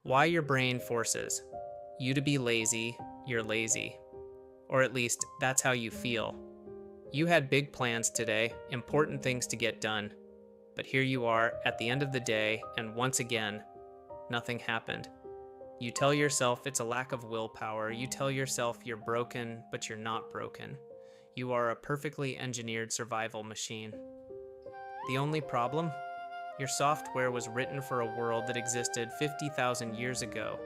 Why your brain forces you to be lazy, you're lazy. Or at least, that's how you feel. You had big plans today, important things to get done. But here you are at the end of the day, and once again, nothing happened. You tell yourself it's a lack of willpower. You tell yourself you're broken, but you're not broken. You are a perfectly engineered survival machine. The only problem? Your software was written for a world that existed 50,000 years ago.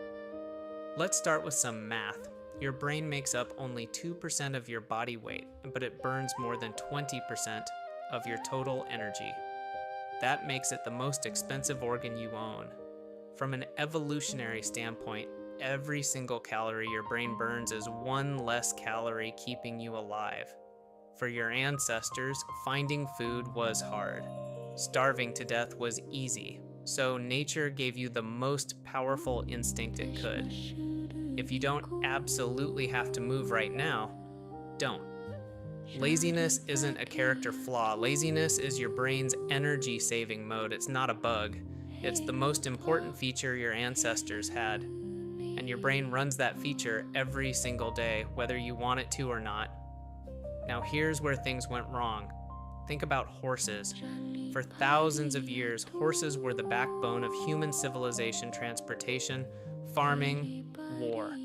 Let's start with some math. Your brain makes up only 2% of your body weight, but it burns more than 20% of your total energy. That makes it the most expensive organ you own. From an evolutionary standpoint, every single calorie your brain burns is one less calorie keeping you alive. For your ancestors, finding food was hard. Starving to death was easy, so nature gave you the most powerful instinct it could. If you don't absolutely have to move right now, don't. Laziness isn't a character flaw. Laziness is your brain's energy-saving mode. It's not a bug. It's the most important feature your ancestors had. And your brain runs that feature every single day, whether you want it to or not. Now here's where things went wrong. Think about horses. For thousands of years, horses were the backbone of human civilization, transportation, farming, war.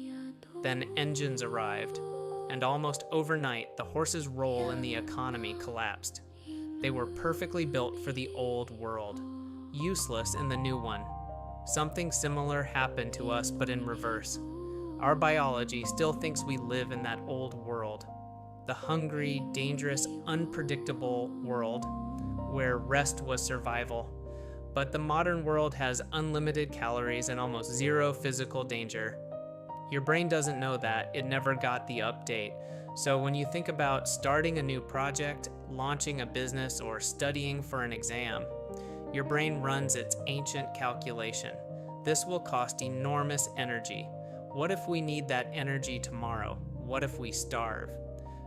Then engines arrived, and almost overnight, the horses' role in the economy collapsed. They were perfectly built for the old world, useless in the new one. Something similar happened to us, but in reverse. Our biology still thinks we live in that old world, the hungry, dangerous, unpredictable world where rest was survival. But the modern world has unlimited calories and almost zero physical danger. Your brain doesn't know that. It never got the update. So when you think about starting a new project, launching a business, or studying for an exam, your brain runs its ancient calculation. This will cost enormous energy. What if we need that energy tomorrow? What if we starve?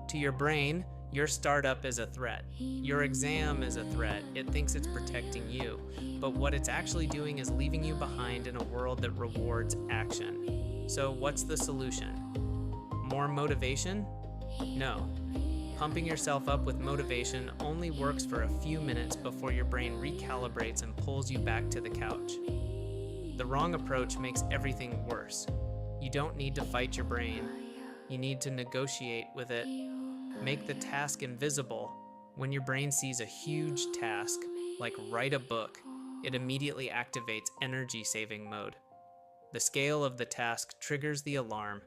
To your brain, your startup is a threat. Your exam is a threat. It thinks it's protecting you. But what it's actually doing is leaving you behind in a world that rewards action. So what's the solution? More motivation? No. Pumping yourself up with motivation only works for a few minutes before your brain recalibrates and pulls you back to the couch. The wrong approach makes everything worse. You don't need to fight your brain. You need to negotiate with it. Make the task invisible. When your brain sees a huge task, like write a book, it immediately activates energy-saving mode. The scale of the task triggers the alarm.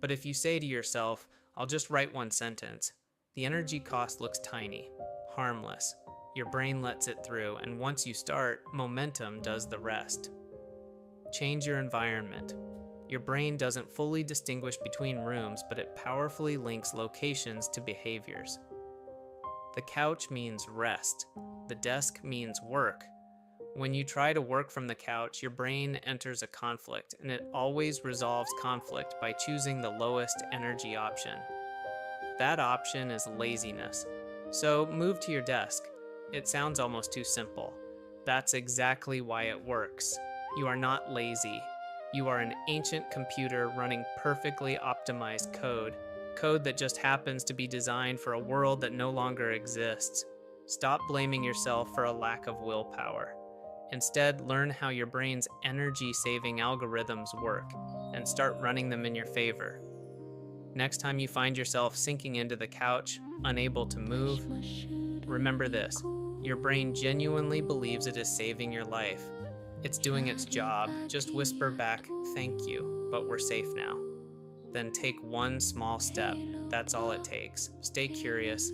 But if you say to yourself, I'll just write one sentence, the energy cost looks tiny, harmless. Your brain lets it through, and once you start, momentum does the rest. Change your environment. Your brain doesn't fully distinguish between rooms, but it powerfully links locations to behaviors. The couch means rest. The desk means work. When you try to work from the couch, your brain enters a conflict, and it always resolves conflict by choosing the lowest energy option. That option is laziness. So move to your desk. It sounds almost too simple. That's exactly why it works. You are not lazy. You are an ancient computer running perfectly optimized code that just happens to be designed for a world that no longer exists. Stop blaming yourself for a lack of willpower. Instead, learn how your brain's energy-saving algorithms work and start running them in your favor. Next time you find yourself sinking into the couch, unable to move, remember this: your brain genuinely believes it is saving your life. It's doing its job. Just whisper back, "Thank you, but we're safe now." Then take one small step. That's all it takes. Stay curious,